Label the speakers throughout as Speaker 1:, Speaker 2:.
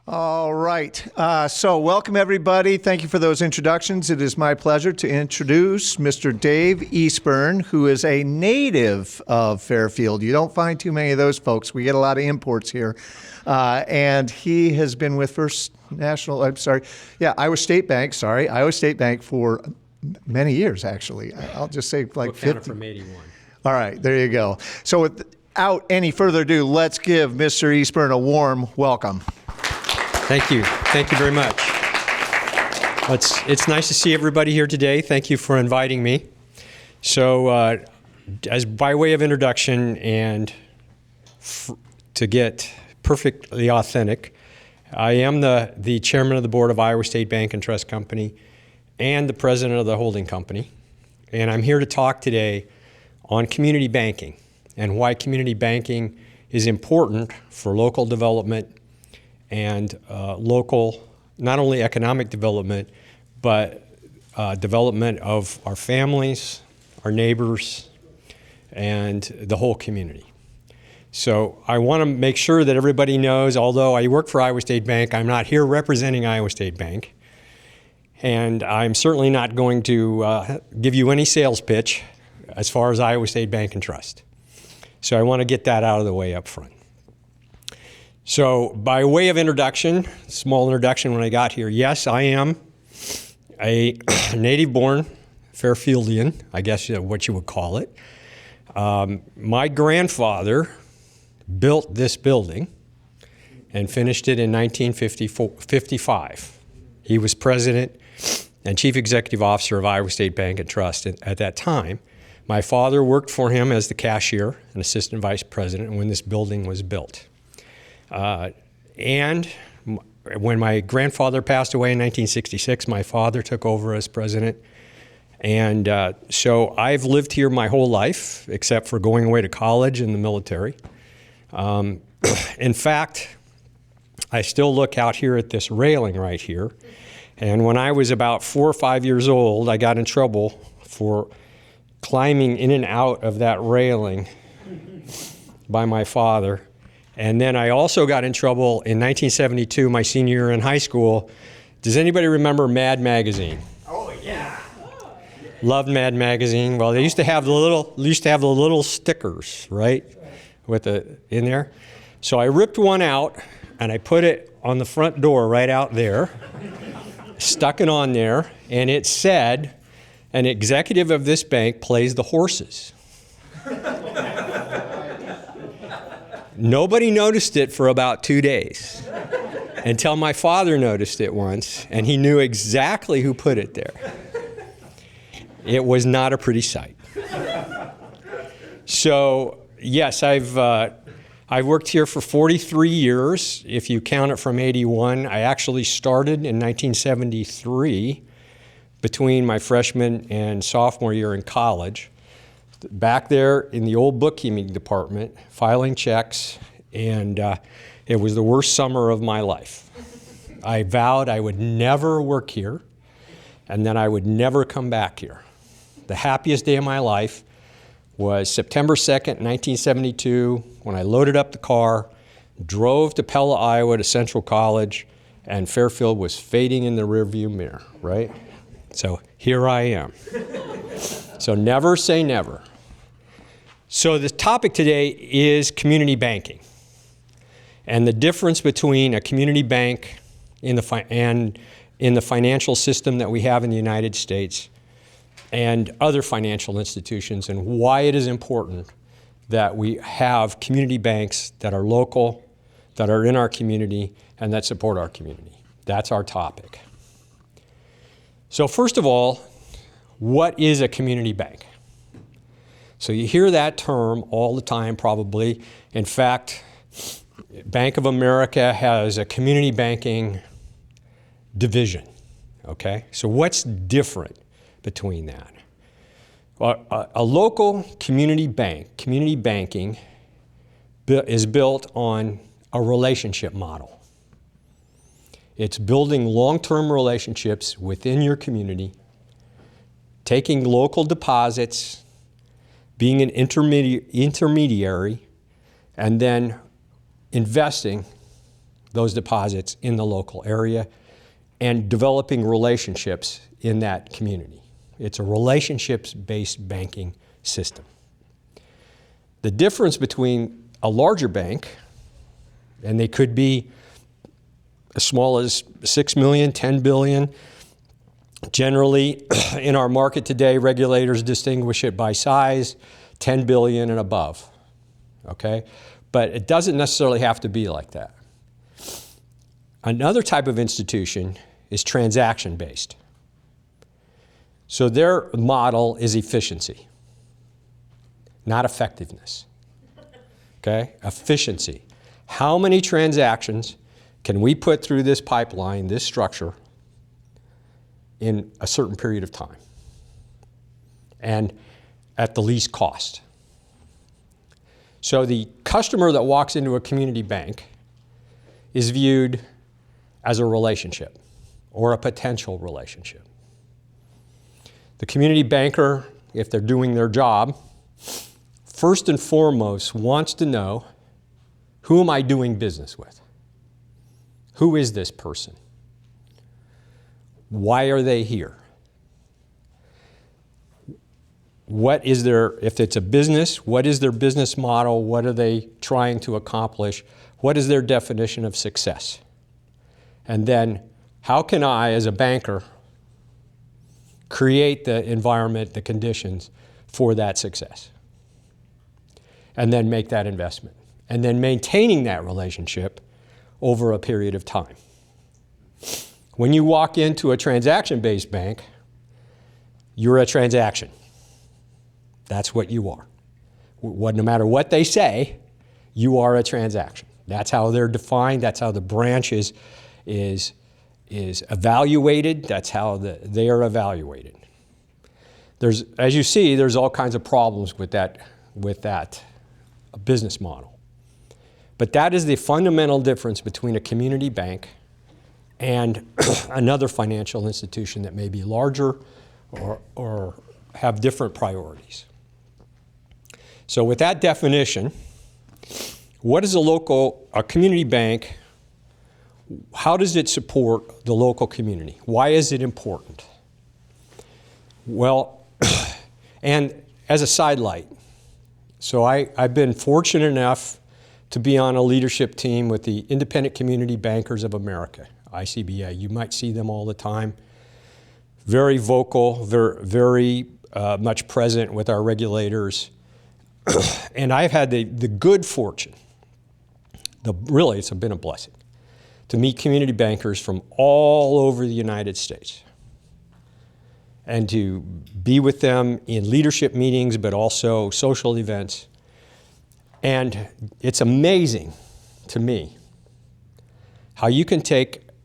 Speaker 1: All right. So welcome, everybody. Thank you for those introductions. It is my pleasure to introduce Mr. Dave Eastburn, who is a native of Fairfield. You don't find too many of those folks. We get a lot of imports here. And he has been with Iowa State Bank for many years, actually. I'll just say like 50.
Speaker 2: From 81.
Speaker 1: All right, there you go. So without any further ado, let's give Mr. Eastburn a warm welcome.
Speaker 2: Thank you. Thank you very much. It's nice to see everybody here today. Thank you for inviting me. So as by way of introduction and to get perfectly authentic, I am the chairman of the board of Iowa State Bank and Trust Company and the president of the holding company. And I'm here to talk today on community banking and why community banking is important for local development and local, not only economic development, but development of our families, our neighbors, and the whole community. So I want to make sure that everybody knows, although I work for Iowa State Bank, I'm not here representing Iowa State Bank. And I'm certainly not going to give you any sales pitch as far as Iowa State Bank and Trust. So I want to get that out of the way up front. So by way of introduction, small introduction when I got here, yes, I am a native-born Fairfieldian, I guess what you would call it. My grandfather built this building and finished it in 1955. He was president and chief executive officer of Iowa State Bank and Trust at that time. My father worked for him as the cashier and assistant vice president when this building was built. And when my grandfather passed away in 1966, my father took over as president. And so I've lived here my whole life, except for going away to college and the military. In fact, I still look out here at this railing right here. And when I was about 4 or 5 years old, I got in trouble for climbing in and out of that railing by my father. And then I also got in trouble in 1972, my senior year in high school. Does anybody remember Mad Magazine?
Speaker 3: Oh yeah.
Speaker 2: Loved Mad Magazine. Well, they used to have the little stickers, right, in there. So I ripped one out and I put it on the front door right out there, stuck it on there, and it said, "An executive of this bank plays the horses." Nobody noticed it for about 2 days until my father noticed it once, and he knew exactly who put it there. It was not a pretty sight. So, yes, I've worked here for 43 years. If you count it from 81, I actually started in 1973 between my freshman and sophomore year in college. Back there in the old bookkeeping department, filing checks, and it was the worst summer of my life. I vowed I would never work here, and then I would never come back here. The happiest day of my life was September 2nd, 1972, when I loaded up the car, drove to Pella, Iowa to Central College, and Fairfield was fading in the rearview mirror, right? So here I am. So never say never. So the topic today is community banking and the difference between a community bank in the financial system that we have in the United States and other financial institutions, and why it is important that we have community banks that are local, that are in our community, and that support our community. That's our topic. So first of all, what is a community bank? So you hear that term all the time probably. In fact, Bank of America has a community banking division, okay? So what's different between that? Well, a local community banking is built on a relationship model. It's building long-term relationships within your community, taking local deposits, being an intermediary, and then investing those deposits in the local area and developing relationships in that community. It's a relationships-based banking system. The difference between a larger bank, and they could be as small as 6 million, 10 billion. Generally, in our market today, regulators distinguish it by size, 10 billion and above, okay? But it doesn't necessarily have to be like that. Another type of institution is transaction-based. So their model is efficiency, not effectiveness, okay? Efficiency. How many transactions can we put through this pipeline, this structure, in a certain period of time and at the least cost? So the customer that walks into a community bank is viewed as a relationship or a potential relationship. The community banker, if they're doing their job, first and foremost wants to know, who am I doing business with? Who is this person? Why are they here? What is their, if it's a business, what is their business model? What are they trying to accomplish? What is their definition of success? And then, how can I, as a banker, create the environment, the conditions for that success? And then make that investment. And then maintaining that relationship over a period of time. When you walk into a transaction-based bank, you're a transaction. That's what you are. No matter what they say, you are a transaction. That's how they're defined. That's how the branch is evaluated. That's how they are evaluated. As you see, there's all kinds of problems with that business model. But that is the fundamental difference between a community bank and another financial institution that may be larger or have different priorities. So with that definition, what is a community bank? How does it support the local community? Why is it important? Well, and as a sidelight, so I've been fortunate enough to be on a leadership team with the Independent Community Bankers of America, ICBA. You might see them all the time. Very vocal, very much present with our regulators. And I've had the good fortune, really it's been a blessing, to meet community bankers from all over the United States and to be with them in leadership meetings, but also social events. And it's amazing to me how you can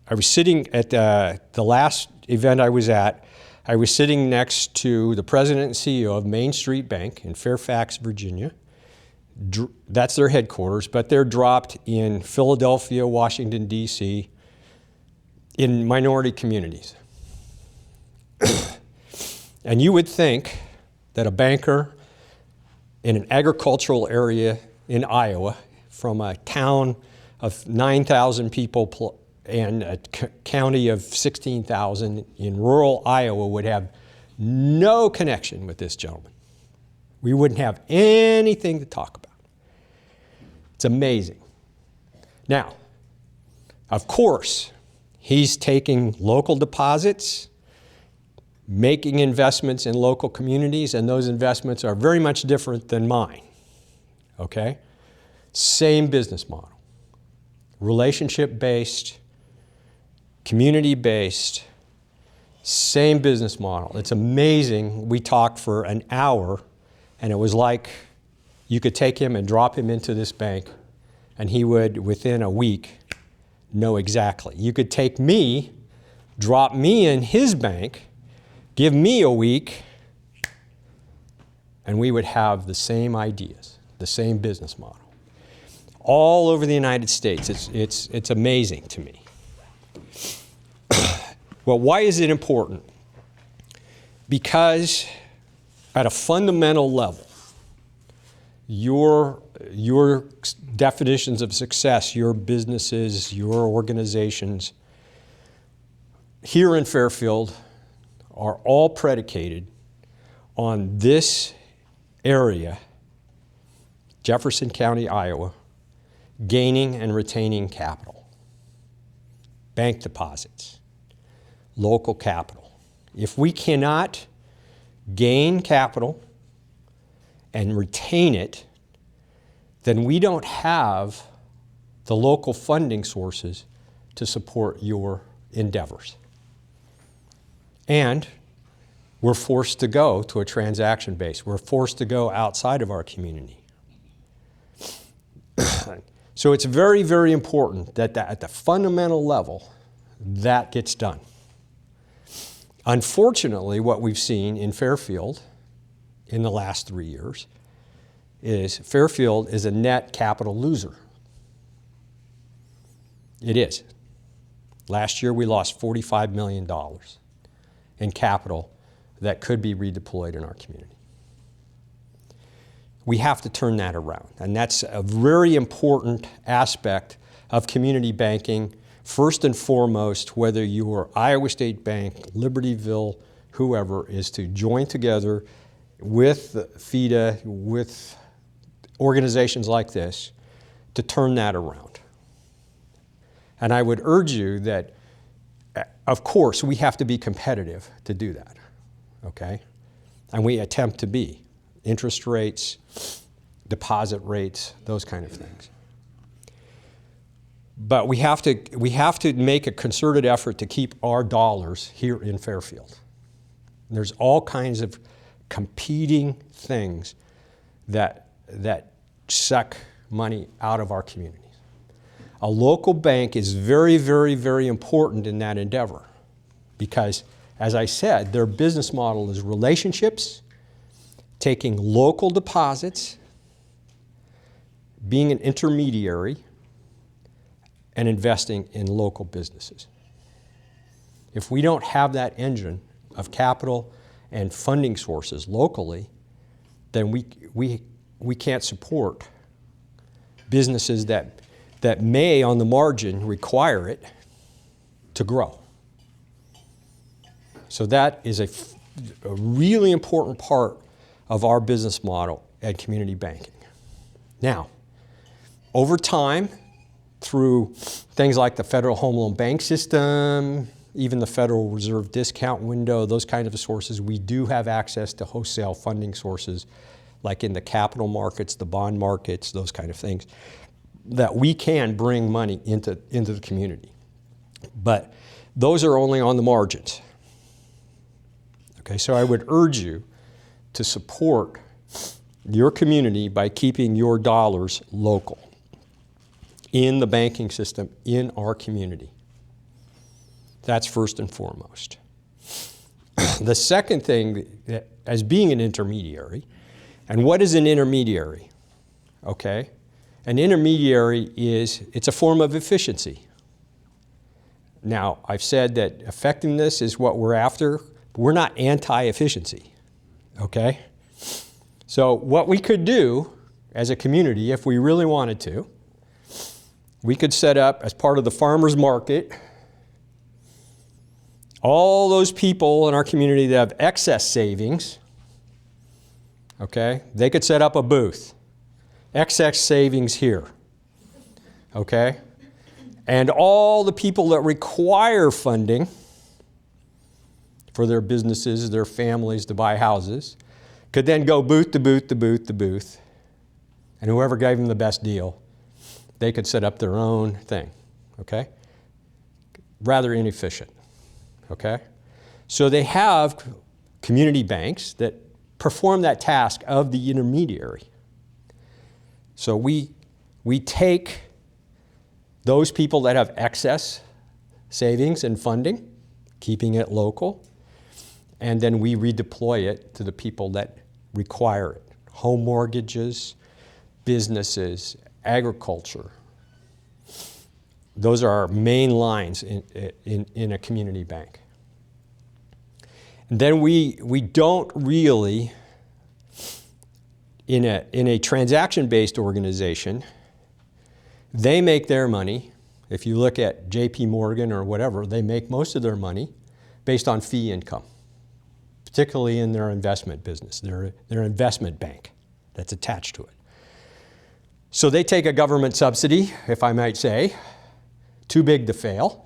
Speaker 2: I was sitting at the last event I was at, I was sitting next to the president and CEO of Main Street Bank in Fairfax, Virginia. That's their headquarters, but they're dropped in Philadelphia, Washington, D.C., in minority communities. And you would think that a banker in an agricultural area in Iowa, from a town of 9,000 people and a county of 16,000 in rural Iowa, would have no connection with this gentleman. We wouldn't have anything to talk about. It's amazing. Now, of course, he's taking local deposits, making investments in local communities, and those investments are very much different than mine, okay? Same business model. Relationship-based, community-based, same business model. It's amazing. We talked for an hour, and it was like you could take him and drop him into this bank, and he would, within a week, know exactly. You could take me, drop me in his bank, give me a week, and we would have the same ideas, the same business model. All over the United States. It's amazing to me. Well, why is it important? Because at a fundamental level, your definitions of success, your businesses, your organizations here in Fairfield are all predicated on this area, Jefferson County, Iowa, gaining and retaining capital, bank deposits, local capital. If we cannot gain capital and retain it, then we don't have the local funding sources to support your endeavors. And we're forced to go to a transaction base. We're forced to go outside of our community. So it's very, very important that at the fundamental level, that gets done. Unfortunately, what we've seen in Fairfield in the last 3 years is Fairfield is a net capital loser. It is. Last year, we lost $45 million in capital that could be redeployed in our community. We have to turn that around, and that's a very important aspect of community banking. First and foremost, whether you are Iowa State Bank, Libertyville, whoever, is to join together with FIDA, with organizations like this, to turn that around. And I would urge you that, of course, we have to be competitive to do that, okay? And we attempt to be. Interest rates, deposit rates, those kind of things. But we have to make a concerted effort to keep our dollars here in Fairfield. There's all kinds of competing things that suck money out of our communities. A local bank is very, very, very important in that endeavor because, as I said, their business model is relationships, taking local deposits, being an intermediary, and investing in local businesses. If we don't have that engine of capital and funding sources locally, then we can't support businesses that may, on the margin, require it to grow. So that is a really important part of our business model at community banking. Now, over time, through things like the Federal Home Loan Bank System, even the Federal Reserve discount window, those kind of sources, we do have access to wholesale funding sources like in the capital markets, the bond markets, those kind of things, that we can bring money into the community. But those are only on the margins. Okay, so I would urge you to support your community by keeping your dollars local in the banking system in our community. That's first and foremost. The second thing, as being an intermediary, and what is an intermediary? Okay, an intermediary it's a form of efficiency. Now, I've said that effectiveness is what we're after, but we're not anti-efficiency, okay? So what we could do as a community, if we really wanted to, we could set up, as part of the farmer's market, all those people in our community that have excess savings, okay, they could set up a booth. Excess savings here, okay? And all the people that require funding for their businesses, their families to buy houses, could then go booth to booth to booth to booth, and whoever gave them the best deal, they could set up their own thing, okay? Rather inefficient, okay? So they have community banks that perform that task of the intermediary. So we take those people that have excess savings and funding, keeping it local, and then we redeploy it to the people that require it. Home mortgages, businesses, agriculture. Those are our main lines in a community bank. And then we don't really in a transaction-based organization, they make their money. If you look at JP Morgan or whatever, they make most of their money based on fee income, particularly in their investment business, their investment bank that's attached to it. So they take a government subsidy, if I might say, too big to fail,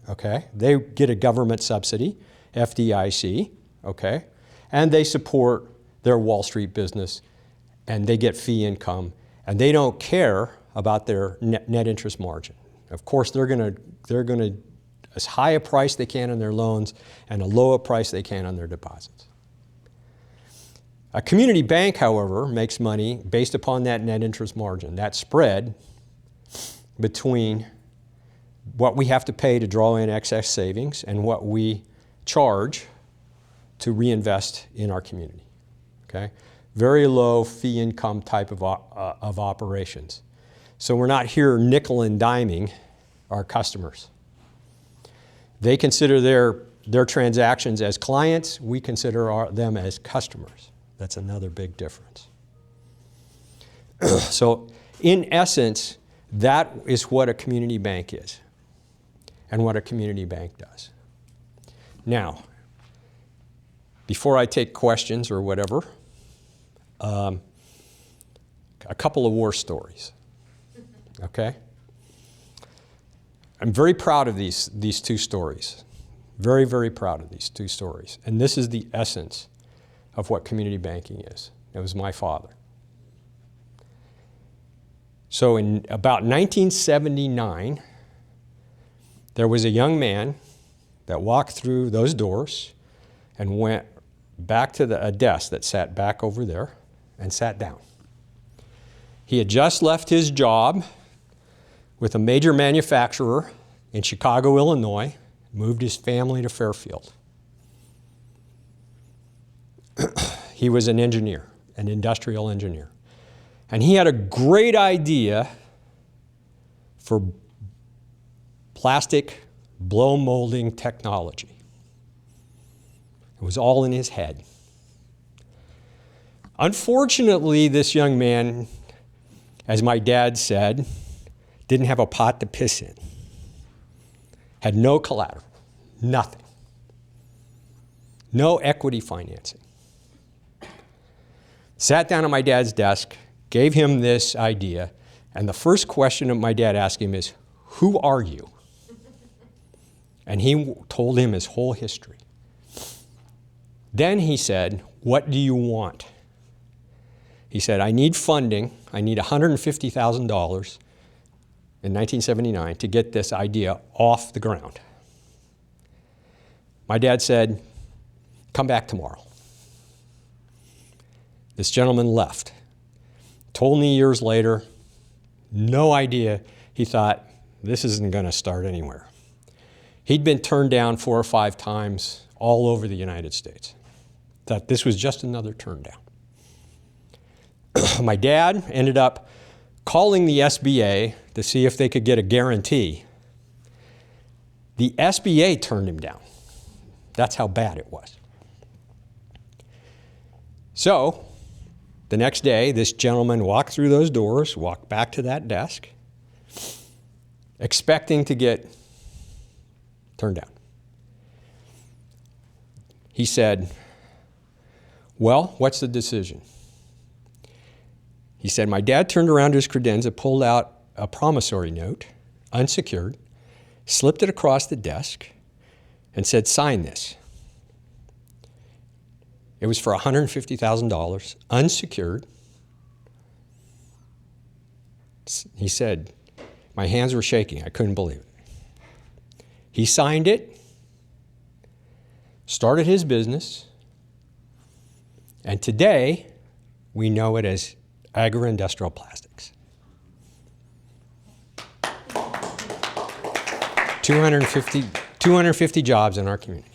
Speaker 2: okay? They get a government subsidy, FDIC, okay? And they support their Wall Street business, and they get fee income, and they don't care about their net interest margin. Of course, they're gonna as high a price they can on their loans and a lower price they can on their deposits. A community bank, however, makes money based upon that net interest margin, that spread between what we have to pay to draw in excess savings and what we charge to reinvest in our community, okay? Very low fee income type of operations. So we're not here nickel and diming our customers. They consider their transactions as clients. We consider them as customers. That's another big difference. So in essence, that is what a community bank is and what a community bank does. Now, before I take questions or whatever, a couple of war stories, okay? I'm very proud of these two stories. Very, very proud of these two stories. And this is the essence of what community banking is. It was my father. So in about 1979, there was a young man that walked through those doors and went back to a desk that sat back over there and sat down. He had just left his job with a major manufacturer in Chicago, Illinois, moved his family to Fairfield. He was an engineer, an industrial engineer. And he had a great idea for plastic blow molding technology. It was all in his head. Unfortunately, this young man, as my dad said, didn't have a pot to piss in. Had no collateral, nothing. No equity financing. Sat down at my dad's desk, gave him this idea, and the first question that my dad asked him is, "Who are you?" And he told him his whole history. Then he said, "What do you want?" He said, "I need funding. I need $150,000 in 1979 to get this idea off the ground." My dad said, "Come back tomorrow." This gentleman left. Told me years later, no idea. He thought, this isn't going to start anywhere. He'd been turned down 4 or 5 times all over the United States. Thought this was just another turn down. My dad ended up calling the SBA to see if they could get a guarantee. The SBA turned him down. That's how bad it was. So, the next day, this gentleman walked through those doors, walked back to that desk, expecting to get turned down. He said, "Well, what's the decision?" He said, "My dad turned around to his credenza, pulled out a promissory note, unsecured, slipped it across the desk, and said, 'Sign this.' It was for $150,000, unsecured. He said, my hands were shaking. I couldn't believe it. He signed it, started his business, and today we know it as Agri-Industrial Plastics. 250 jobs in our community.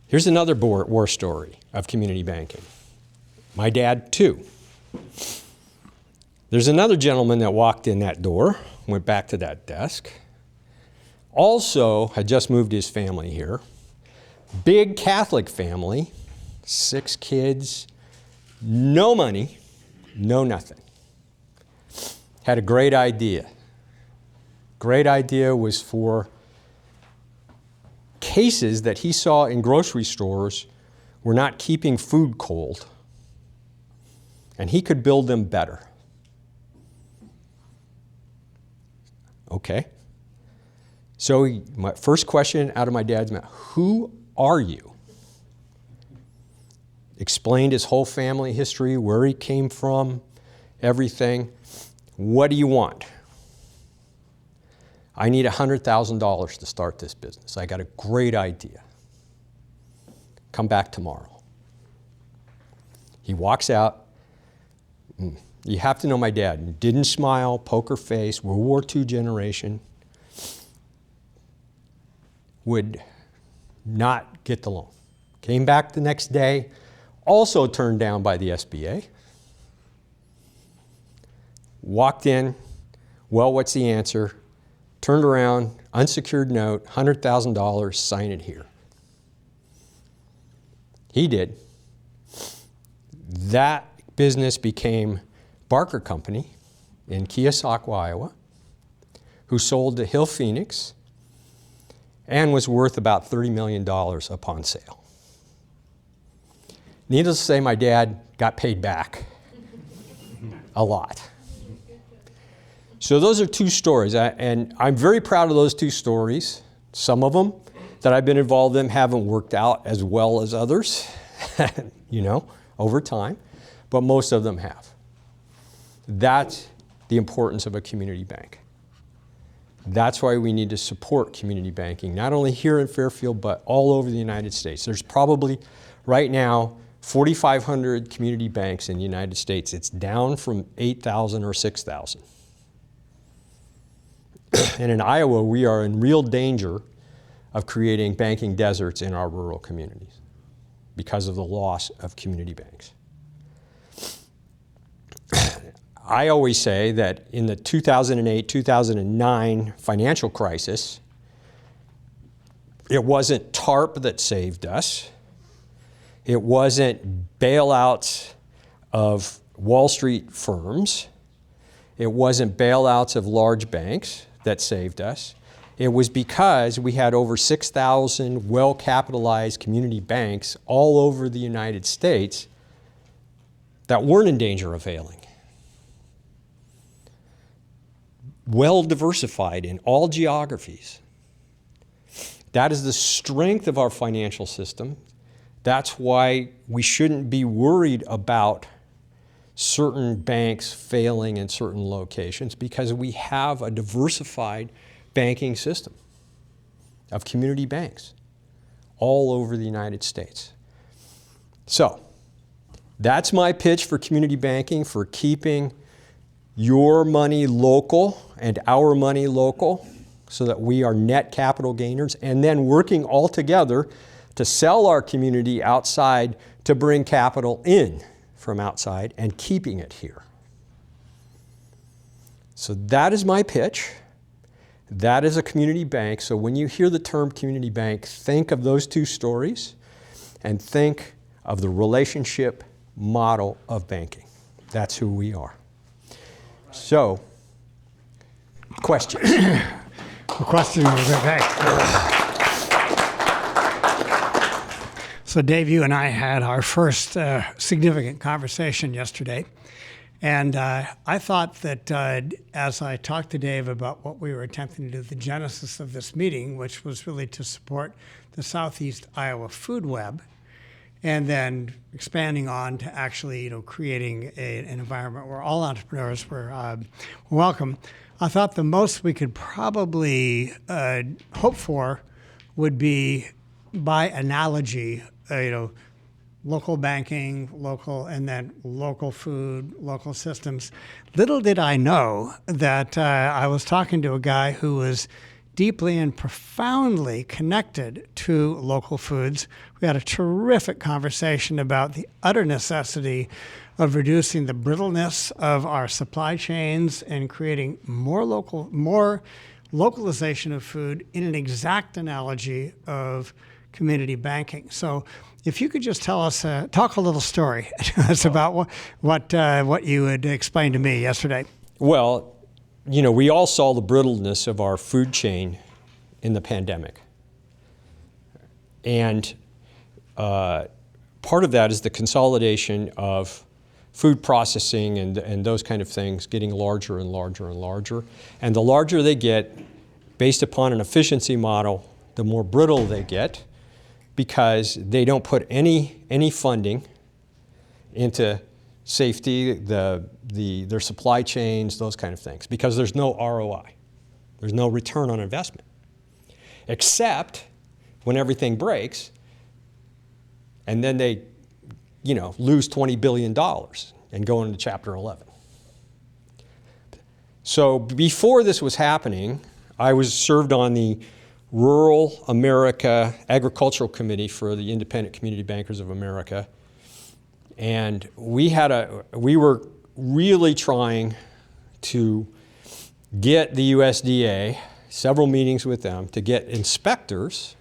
Speaker 2: Here's another war story of community banking. My dad, too. There's another gentleman that walked in that door, went back to that desk, also had just moved his family here. Big Catholic family, 6 kids, No money, no nothing. Had a great idea. Great idea was for cases that he saw in grocery stores were not keeping food cold, and he could build them better. Okay. So my first question out of my dad's mouth, who are you? Explained his whole family history, where he came from, everything. What do you want? I need $100,000 to start this business. I got a great idea. Come back tomorrow. He walks out. You have to know my dad. He didn't smile, poker face, World War II generation. Would not get the loan. Came back the next day, also turned down by the SBA. Walked in, well, what's the answer? Turned around, unsecured note, $100,000, sign it here. He did. That business became Barker Company in Keosauqua, Iowa, who sold to Hill Phoenix and was worth about $30 million upon sale. Needless to say, my dad got paid back a lot. So those are two stories, and I'm very proud of those two stories. Some of them that I've been involved in haven't worked out as well as others, over time, but most of them have. That's the importance of a community bank. That's why we need to support community banking, not only here in Fairfield, but all over the United States. There's probably, right now, 4,500 community banks in the United States. It's down from 8,000 or 6,000. And in Iowa, we are in real danger of creating banking deserts in our rural communities because of the loss of community banks. I always say that in the 2008-2009 financial crisis, it wasn't TARP that saved us. It wasn't bailouts of Wall Street firms. It wasn't bailouts of large banks that saved us. It was because we had over 6,000 well-capitalized community banks all over the United States that weren't in danger of failing. Well diversified in all geographies. That is the strength of our financial system. That's why we shouldn't be worried about certain banks failing in certain locations, because we have a diversified banking system of community banks all over the United States. So that's my pitch for community banking, for keeping your money local and our money local so that we are net capital gainers, and then working all together to sell our community outside to bring capital in from outside and keeping it here. So that is my pitch. That is a community bank. So when you hear the term community bank, think of those two stories and think of the relationship model of banking. That's who we are. So, questions?
Speaker 3: The question was, okay. So Dave, you and I had our first significant conversation yesterday. And I thought that as I talked to Dave about what we were attempting to do, the genesis of this meeting, which was really to support the Southeast Iowa Food Web, and then expanding on to actually, creating an environment where all entrepreneurs were welcome. I thought the most we could probably hope for would be, by analogy, local banking, and then local food, local systems. Little did I know that I was talking to a guy who was deeply and profoundly connected to local foods. We had a terrific conversation about the utter necessity of reducing the brittleness of our supply chains and creating more localization of food, in an exact analogy of community banking. So if you could just tell us, talk a little story to us about what you had explained to me yesterday.
Speaker 2: Well, we all saw the brittleness of our food chain in the pandemic. And part of that is the consolidation of food processing and those kind of things getting larger and larger and larger. And the larger they get, based upon an efficiency model, the more brittle they get, because they don't put any funding into safety, their supply chains, those kind of things, because there's no ROI. There's no return on investment. Except when everything breaks, and then they, lose $20 billion and go into Chapter 11. So before this was happening, I was served on the Rural America Agricultural Committee for the Independent Community Bankers of America. And we were really trying to get the USDA, several meetings with them, to get inspectors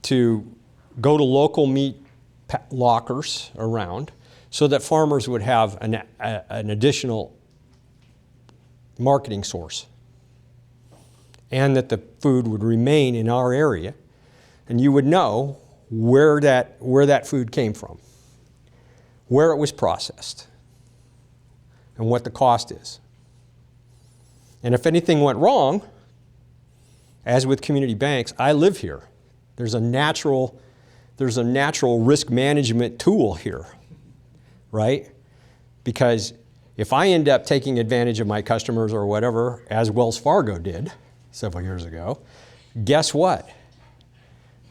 Speaker 2: to go to local meat lockers around so that farmers would have an additional marketing source, and that the food would remain in our area, and you would know where that food came from, where it was processed, and what the cost is. And if anything went wrong, as with community banks, I live here. There's a natural risk management tool here, right? Because if I end up taking advantage of my customers or whatever, as Wells Fargo did several years ago, guess what?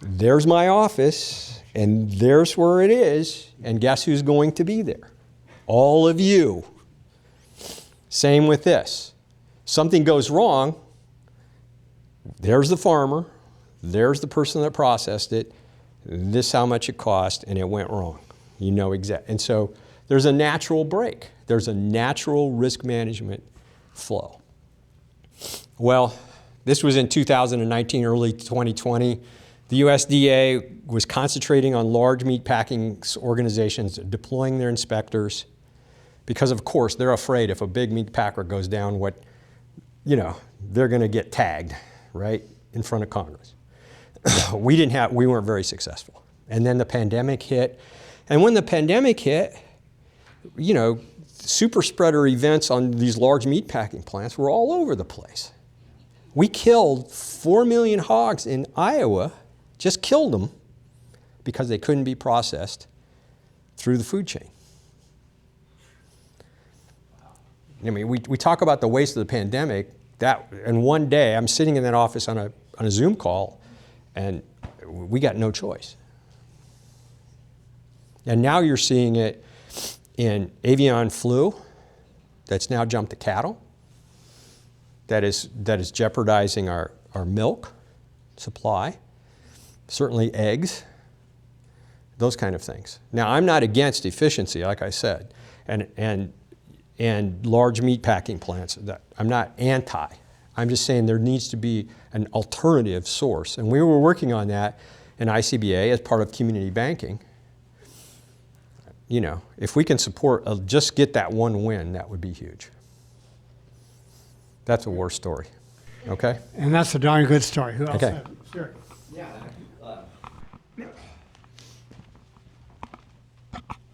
Speaker 2: There's my office, and there's where it is, and guess who's going to be there? All of you. Same with this. Something goes wrong, there's the farmer, there's the person that processed it, this is how much it cost, and it went wrong. You know exactly. And so there's a natural break. There's a natural risk management flow. Well, this was in 2019, early 2020. The USDA was concentrating on large meat packing organizations, deploying their inspectors, because of course they're afraid if a big meat packer goes down, they're going to get tagged, right, in front of Congress. We weren't very successful. And then the pandemic hit. And when the pandemic hit, super spreader events on these large meat packing plants were all over the place. We killed 4 million hogs in Iowa, just killed them because they couldn't be processed through the food chain. I mean, we talk about the waste of the pandemic. And one day, I'm sitting in that office on a Zoom call, and we got no choice. And now you're seeing it in avian flu that's now jumped to cattle, that is jeopardizing our milk supply, certainly eggs, those kind of things. Now, I'm not against efficiency, like I said, and large meat packing plants. I'm not anti. I'm just saying there needs to be an alternative source. And we were working on that in ICBA as part of community banking. If we can support, just get that one win, that would be huge. That's a war story, okay?
Speaker 3: And that's a darn good story. Who else?
Speaker 2: Okay.
Speaker 3: Sure.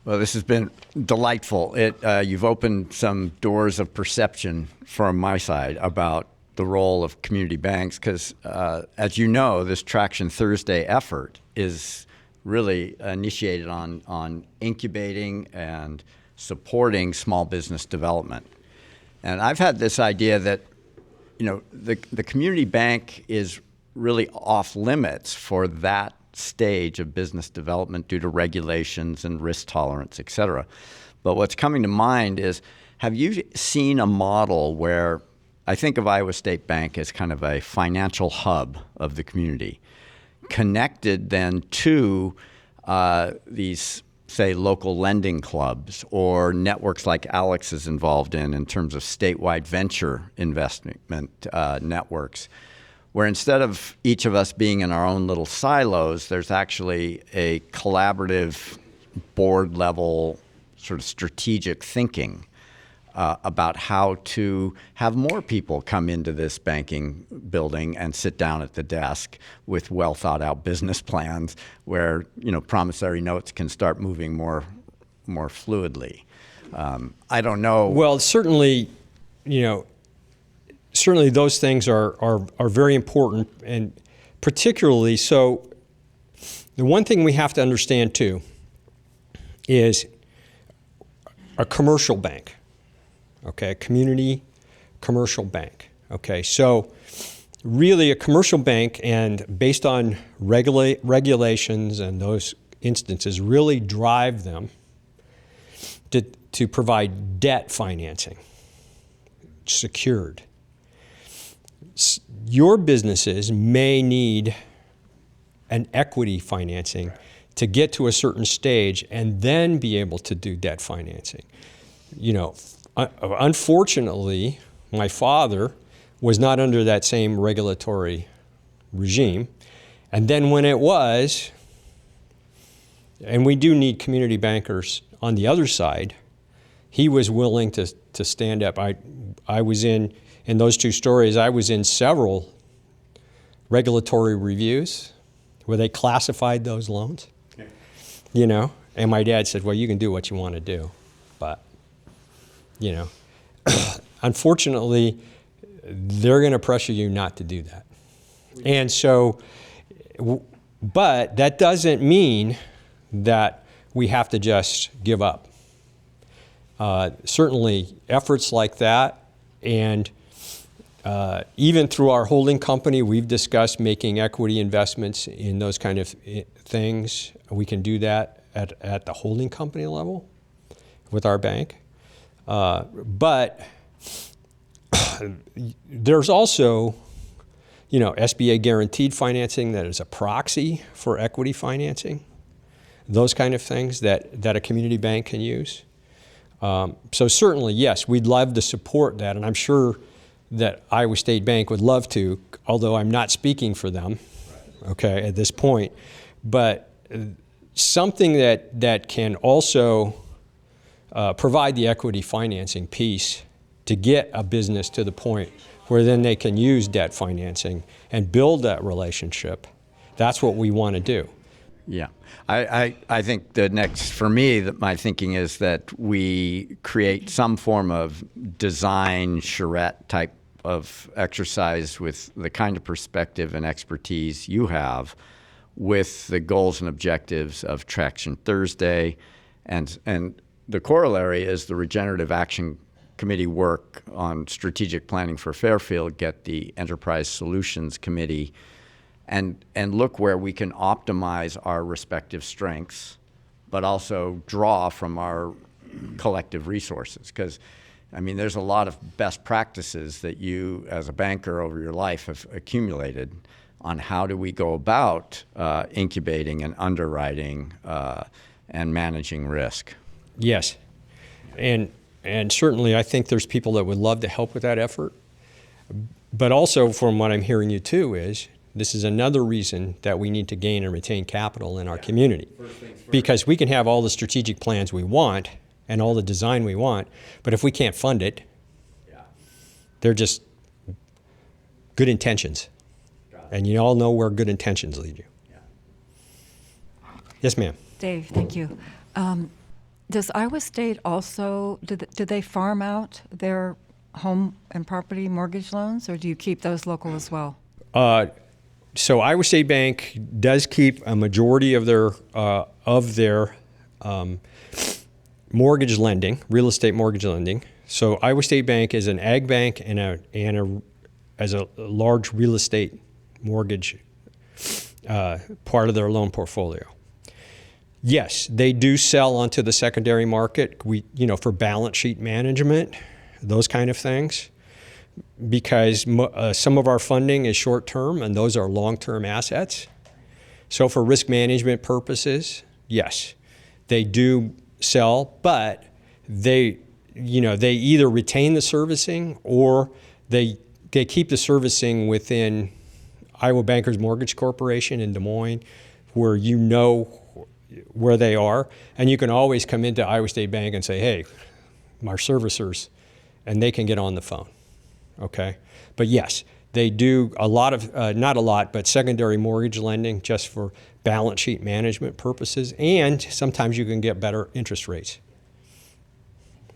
Speaker 4: Well, this has been delightful. You've opened some doors of perception from my side about the role of community banks because, as you know, this Traction Thursday effort is really initiated on incubating and supporting small business development. And I've had this idea that, the community bank is really off limits for that stage of business development due to regulations and risk tolerance, et cetera. But what's coming to mind is, have you seen a model where I think of Iowa State Bank as kind of a financial hub of the community, connected then to these, say, local lending clubs or networks like Alex is involved in terms of statewide venture investment networks, where instead of each of us being in our own little silos, there's actually a collaborative board level sort of strategic thinking about how to have more people come into this banking building and sit down at the desk with well thought out business plans where, promissory notes can start moving more fluidly. I don't know.
Speaker 2: Well, certainly, certainly those things are very important, and particularly so. The one thing we have to understand too is a commercial bank, okay, a community commercial bank, okay. So really a commercial bank, and based on regulations and those instances, really drive them to provide debt financing, secured. Your businesses may need an equity financing to get to a certain stage and then be able to do debt financing. Unfortunately, my father was not under that same regulatory regime. And then when it was, and we do need community bankers on the other side, he was willing to stand up. I was in those two stories, I was in several regulatory reviews where they classified those loans, and my dad said, well, you can do what you want to do, but, unfortunately, they're going to pressure you not to do that. And so, but that doesn't mean that we have to just give up. Certainly efforts like that, and even through our holding company, we've discussed making equity investments in those kind of things. We can do that at the holding company level with our bank. But there's also, SBA guaranteed financing that is a proxy for equity financing, those kind of things that a community bank can use. So certainly, yes, we'd love to support that, and I'm sure that Iowa State Bank would love to, although I'm not speaking for them, okay, at this point. But something that can also provide the equity financing piece to get a business to the point where then they can use debt financing and build that relationship, that's what we want to do.
Speaker 4: Yeah. I think the next, for me, my thinking is that we create some form of design charrette type of exercise with the kind of perspective and expertise you have, with the goals and objectives of Traction Thursday. And the corollary is the Regenerative Action Committee work on strategic planning for Fairfield, get the Enterprise Solutions Committee, and look where we can optimize our respective strengths, but also draw from our collective resources. Because, there's a lot of best practices that you, as a banker over your life, have accumulated on how do we go about incubating and underwriting and managing risk.
Speaker 2: Yes. And certainly I think there's people that would love to help with that effort. But also, from what I'm hearing you too, is this is another reason that we need to gain and retain capital in our community. Because we can have all the strategic plans we want and all the design we want, but if we can't fund it, they're just good intentions. And you all know where good intentions lead you. Yes, ma'am.
Speaker 5: Dave, thank you. Does Iowa State also, do they farm out their home and property mortgage loans, or do you keep those local as well?
Speaker 2: So Iowa State Bank does keep a majority of their mortgage lending, real estate mortgage lending. So Iowa State Bank is an ag bank and as a large real estate mortgage part of their loan portfolio. Yes, they do sell onto the secondary market. For balance sheet management, those kind of things. Because some of our funding is short-term and those are long-term assets. So for risk management purposes, yes, they do sell, but they either retain the servicing or they keep the servicing within Iowa Bankers Mortgage Corporation in Des Moines, where you know where they are, and you can always come into Iowa State Bank and say, hey, my servicers, and they can get on the phone, okay? But yes, they do a lot of, not a lot, but secondary mortgage lending just for balance sheet management purposes, and sometimes you can get better interest rates.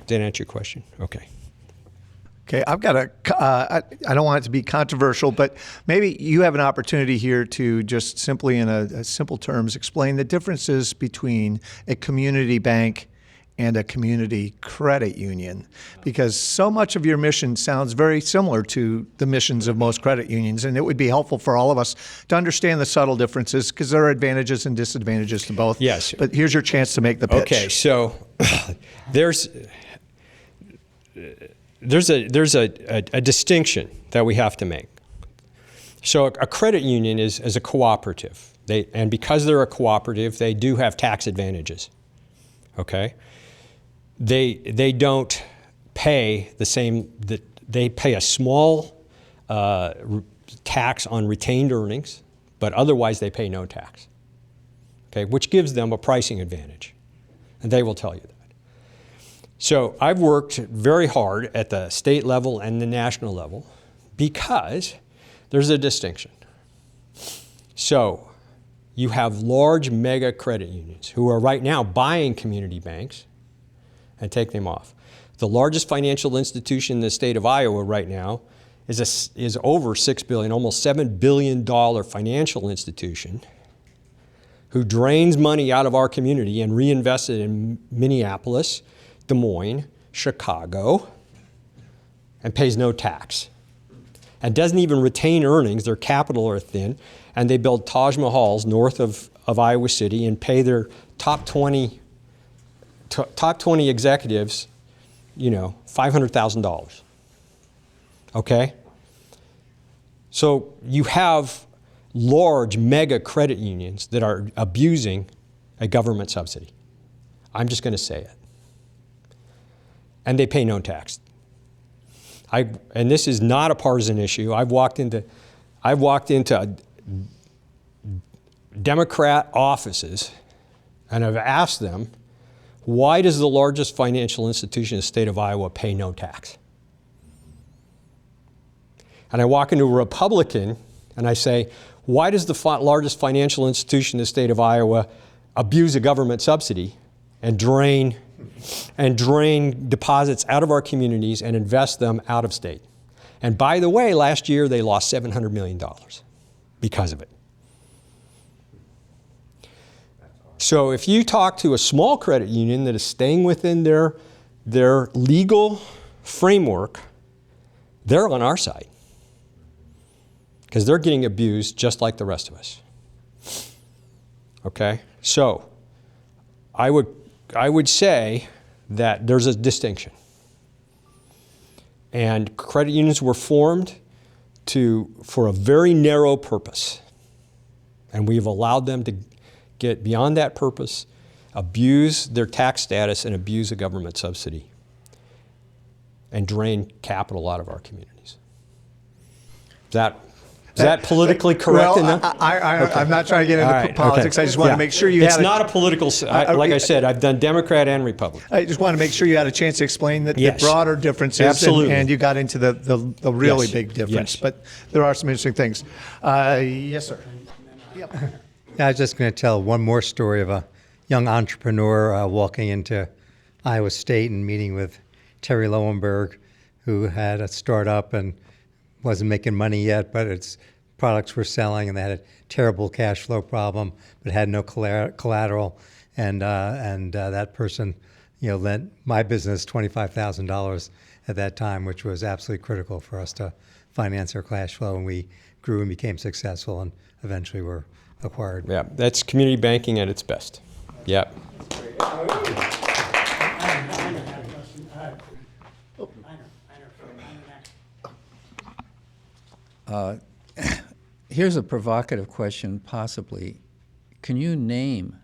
Speaker 2: Did that answer your question? Okay.
Speaker 1: Okay, I've got I don't want it to be controversial, but maybe you have an opportunity here to just simply, in a simple terms, explain the differences between a community bank and a community credit union, because so much of your mission sounds very similar to the missions of most credit unions, and it would be helpful for all of us to understand the subtle differences, because there are advantages and disadvantages to both.
Speaker 2: Yes.
Speaker 1: But here's your chance to make the pitch.
Speaker 2: Okay, so there's a distinction that we have to make. So a credit union is a cooperative. And because they're a cooperative, they do have tax advantages. Okay? They don't pay the same, they pay a small tax on retained earnings, but otherwise they pay no tax. Okay? Which gives them a pricing advantage. And they will tell you that. So I've worked very hard at the state level and the national level because there's a distinction. So you have large mega credit unions who are right now buying community banks and take them off. The largest financial institution in the state of Iowa right now is over $6 billion, almost $7 billion financial institution who drains money out of our community and reinvests it in Minneapolis, Des Moines, Chicago, and pays no tax. And doesn't even retain earnings. Their capital are thin. And they build Taj Mahals north of Iowa City and pay their top 20 executives, $500,000. Okay? So you have large mega credit unions that are abusing a government subsidy. I'm just going to say it. And they pay no tax. And this is not a partisan issue. I've walked into Democrat offices and I've asked them, why does the largest financial institution in the state of Iowa pay no tax? And I walk into a Republican and I say, why does the largest financial institution in the state of Iowa abuse a government subsidy and drain deposits out of our communities and invest them out of state? And by the way, last year they lost $700 million because of it. So if you talk to a small credit union that is staying within their legal framework, they're on our side because they're getting abused just like the rest of us. Okay? So I would say that there's a distinction. And credit unions were formed for a very narrow purpose. And we've allowed them to get beyond that purpose, abuse their tax status, and abuse a government subsidy, and drain capital out of our communities. Is that politically correct enough?
Speaker 1: I'm not trying to get into politics. Okay. I just want to make sure you had
Speaker 2: It's not a political, like I said, I've done Democrat and Republican.
Speaker 1: I just want to make sure you had a chance to explain the broader differences.
Speaker 2: Absolutely.
Speaker 1: And you got into the really big difference.
Speaker 2: Yes.
Speaker 1: But there are some interesting things. Yes, sir. Yep.
Speaker 6: I was just going to tell one more story of a young entrepreneur walking into Iowa State and meeting with Terry Lowenberg, who had a startup and wasn't making money yet, but its products were selling, and they had a terrible cash flow problem, but had no collateral. And that person, lent my business $25,000 at that time, which was absolutely critical for us to finance our cash flow. And we grew and became successful, and eventually were acquired.
Speaker 2: Yeah, that's community banking at its best. Yep.
Speaker 7: Here's a provocative question, possibly. Can you name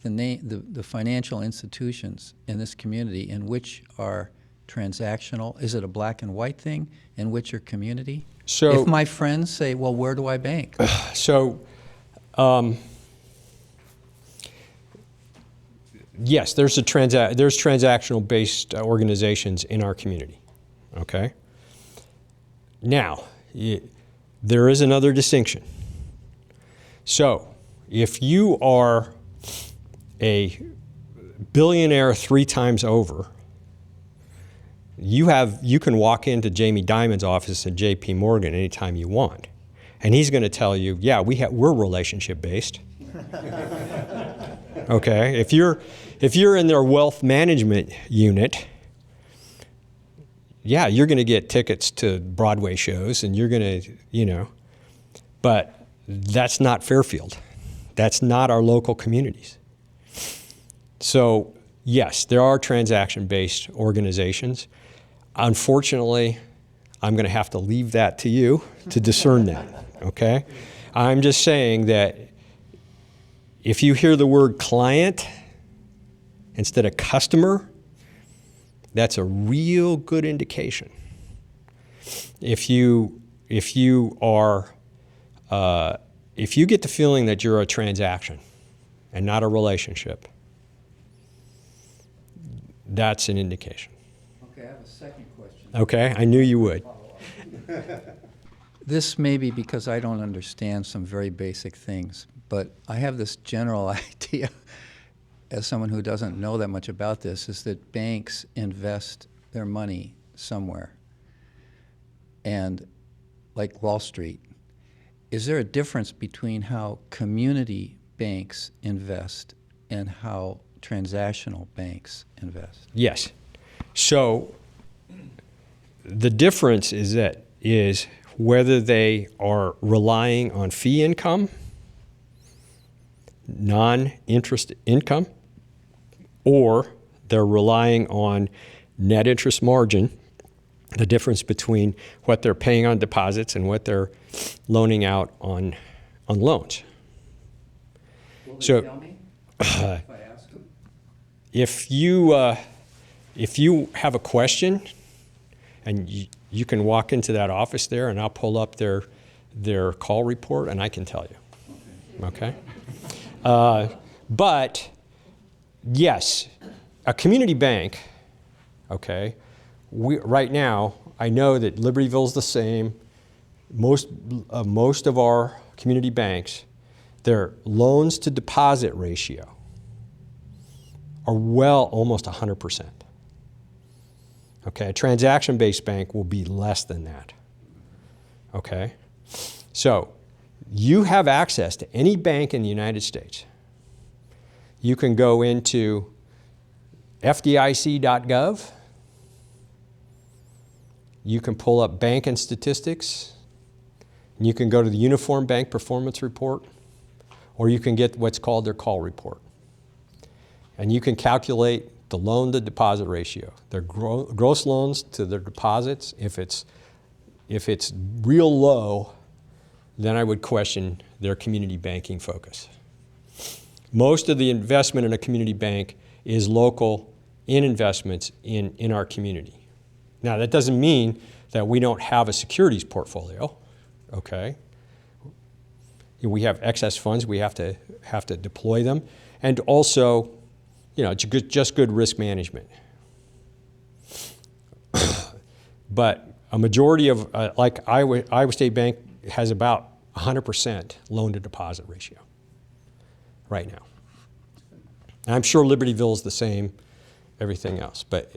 Speaker 7: the financial institutions in this community in which are transactional? Is it a black and white thing? In which are community?
Speaker 2: So
Speaker 7: If my friends say, well, where do I bank?
Speaker 2: So, yes, there's transactional-based organizations in our community. Okay. Now, there is another distinction. So, if you are a billionaire 3 times over, you can walk into Jamie Dimon's office at J.P. Morgan anytime you want, and he's going to tell you, "Yeah, we're relationship based." Okay, if you're in their wealth management unit, yeah, you're going to get tickets to Broadway shows, and you're going to, but that's not Fairfield. That's not our local communities. So, yes, there are transaction-based organizations. Unfortunately, I'm going to have to leave that to you to discern that, okay? I'm just saying that if you hear the word client instead of customer, that's a real good indication. If you get the feeling that you're a transaction and not a relationship, that's an indication.
Speaker 7: Okay, I have a second question.
Speaker 2: Okay, I knew you would.
Speaker 7: This may be because I don't understand some very basic things, but I have this general idea, as someone who doesn't know that much about this, is that banks invest their money somewhere. And like Wall Street, is there a difference between how community banks invest and how transactional banks invest?
Speaker 2: Yes. So the difference is whether they are relying on fee income, non-interest income, or they're relying on net interest margin, the difference between what they're paying on deposits and what they're loaning out on loans.
Speaker 7: Will they
Speaker 2: So,
Speaker 7: tell me if I ask them?
Speaker 2: If you have a question, and you can walk into that office there, and I'll pull up their call report, and I can tell you. Okay. But yes, a community bank. Okay. Right now, I know that Libertyville's the same. Most of our community banks, their loans to deposit ratio are almost 100%. Okay, a transaction-based bank will be less than that. Okay, so you have access to any bank in the United States. You can go into FDIC.gov. You can pull up banking statistics. And you can go to the Uniform Bank Performance Report, or you can get what's called their call report. And you can calculate the loan to deposit ratio, their gross loans to their deposits. If it's real low, then I would question their community banking focus. Most of the investment in a community bank is local in investments in our community. Now, that doesn't mean that we don't have a securities portfolio, okay? We have excess funds, we have to deploy them, and also, just good risk management. But a majority of, like Iowa State Bank has about 100% loan to deposit ratio right now. And I'm sure Libertyville is the same, everything else. But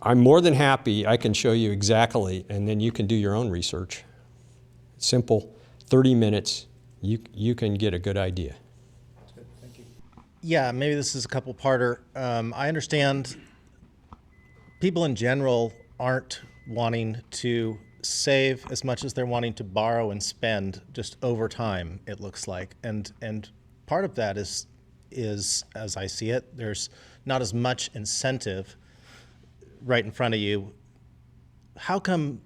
Speaker 2: I'm more than happy, I can show you exactly, and then you can do your own research. Simple, 30 minutes, you can get a good idea.
Speaker 8: Yeah, maybe this is a couple-parter. I understand people in general aren't wanting to save as much as they're wanting to borrow and spend just over time, it looks like. And part of that is as I see it, there's not as much incentive right in front of you. How come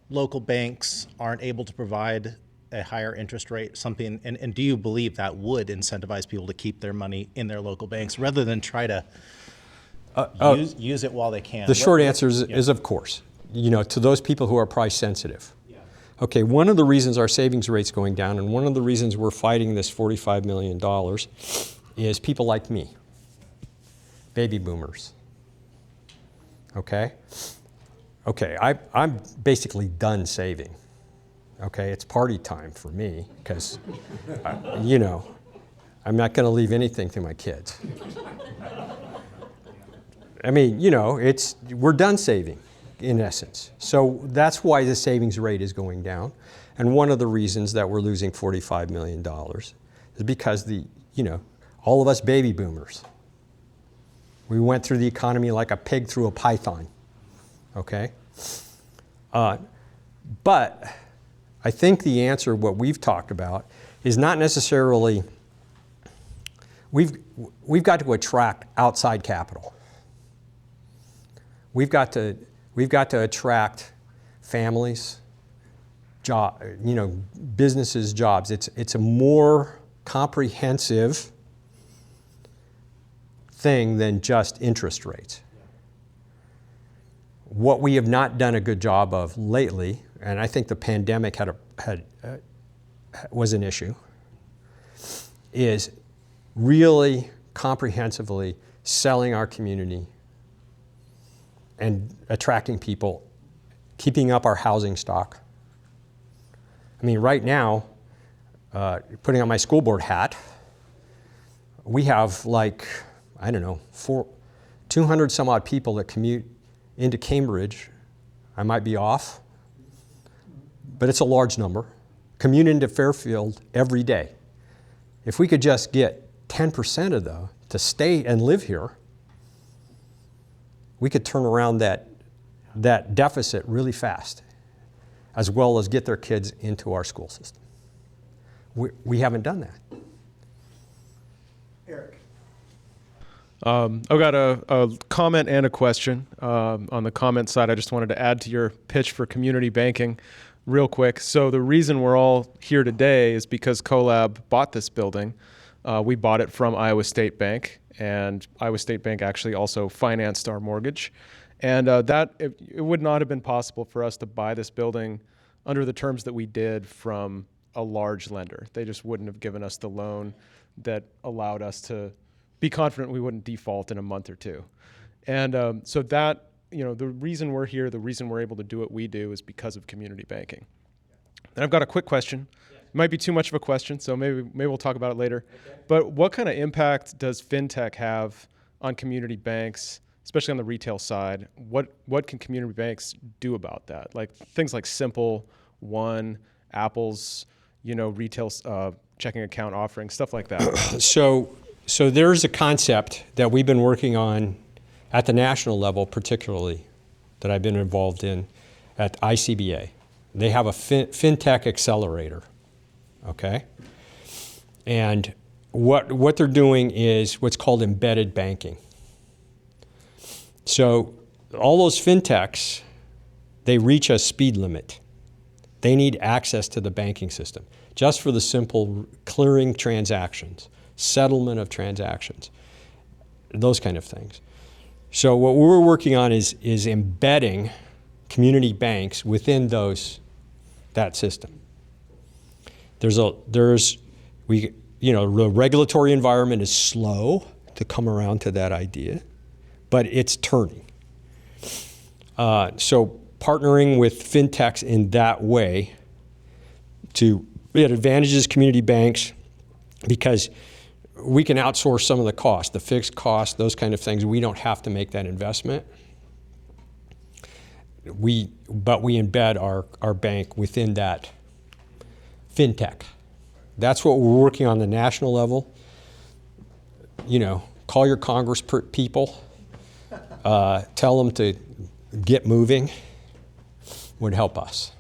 Speaker 8: local banks aren't able to provide a higher interest rate, something, and do you believe that would incentivize people to keep their money in their local banks rather than try to use it while they can?
Speaker 2: The short answer is of course. to those people who are price sensitive. Okay, one of the reasons our savings rate's going down and one of the reasons we're fighting this $45 million is people like me, baby boomers. Okay? Okay, I'm basically done saving. Okay, it's party time for me because, I'm not going to leave anything to my kids. I mean, we're done saving, in essence. So that's why the savings rate is going down. And one of the reasons that we're losing $45 million is because all of us baby boomers, we went through the economy like a pig through a python, okay? But I think the answer, what we've talked about, is not necessarily, we've got to attract outside capital. We've got to attract families, businesses, jobs. It's a more comprehensive thing than just interest rates. What we have not done a good job of lately, and I think the pandemic was an issue, is really comprehensively selling our community and attracting people, keeping up our housing stock. I mean, right now, putting on my school board hat, we have 200 some odd people that commute into Cambridge. I might be off, but it's a large number. Commute into Fairfield every day. If we could just get 10% of them to stay and live here, we could turn around that deficit really fast, as well as get their kids into our school system. We haven't done that.
Speaker 1: Eric.
Speaker 9: I've got a comment and a question. On the comment side, I just wanted to add to your pitch for community banking real quick. So the reason we're all here today is because CoLab bought this building. We bought it from Iowa State Bank, and Iowa State Bank actually also financed our mortgage. And it would not have been possible for us to buy this building under the terms that we did from a large lender. They just wouldn't have given us the loan that allowed us to be confident we wouldn't default in a month or two. And so that, the reason we're here, the reason we're able to do what we do is because of community banking. And I've got a quick question. It might be too much of a question, so maybe we'll talk about it later. Okay. But what kind of impact does fintech have on community banks, especially on the retail side? What can community banks do about that? Like things like Simple, One, Apple's, retail checking account offerings, stuff like that.
Speaker 2: So there's a concept that we've been working on at the national level, particularly, that I've been involved in at ICBA. They have a fintech accelerator, okay? And what they're doing is what's called embedded banking. So all those fintechs, they reach a speed limit. They need access to the banking system just for the simple clearing transactions, settlement of transactions, those kind of things. So what we're working on is embedding community banks within that system. The regulatory environment is slow to come around to that idea, but it's turning. So partnering with fintechs in that way it advantages community banks because we can outsource some of the cost, the fixed cost, those kind of things. We don't have to make that investment. But we embed our bank within that fintech. That's what we're working on the national level. Call your Congress people, tell them to get moving, would help us.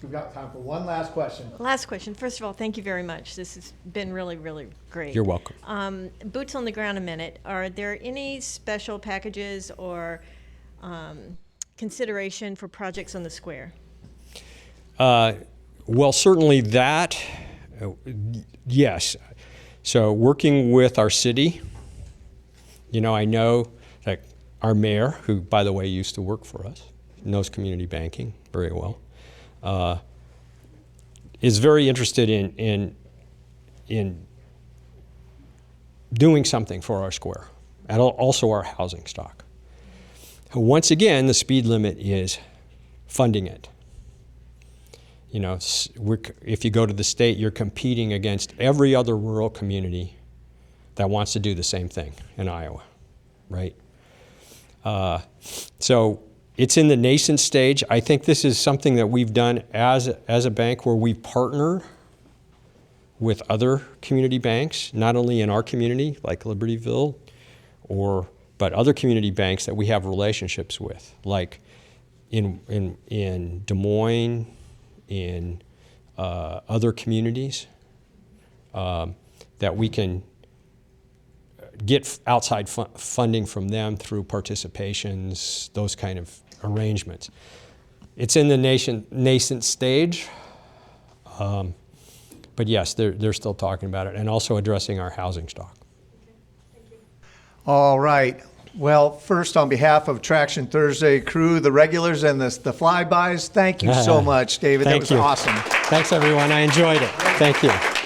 Speaker 1: We've got time for one last question.
Speaker 10: Last question. First of all, thank you very much. This has been really, really great.
Speaker 2: You're welcome.
Speaker 10: Boots on the ground a minute. Are there any special packages or consideration for projects on the square?
Speaker 2: Well, certainly that, yes. So working with our city, I know that our mayor, who, by the way, used to work for us, knows community banking very well, is very interested in doing something for our square and also our housing stock. Once again, the speed limit is funding it. You know, if you go to the state, you're competing against every other rural community that wants to do the same thing in Iowa, right? So it's in the nascent stage. I think this is something that we've done as a bank where we've partnered with other community banks, not only in our community, like Libertyville, but other community banks that we have relationships with, like in Des Moines, in other communities, that we can get outside funding from them through participations, those kind of arrangements. It's in the nascent stage, but yes, they're still talking about it and also addressing our housing stock.
Speaker 1: All right. Well, first, on behalf of Traction Thursday crew, the regulars and the flybys, thank you so much, David. That was awesome.
Speaker 2: Thanks, everyone. I enjoyed it. Thank you.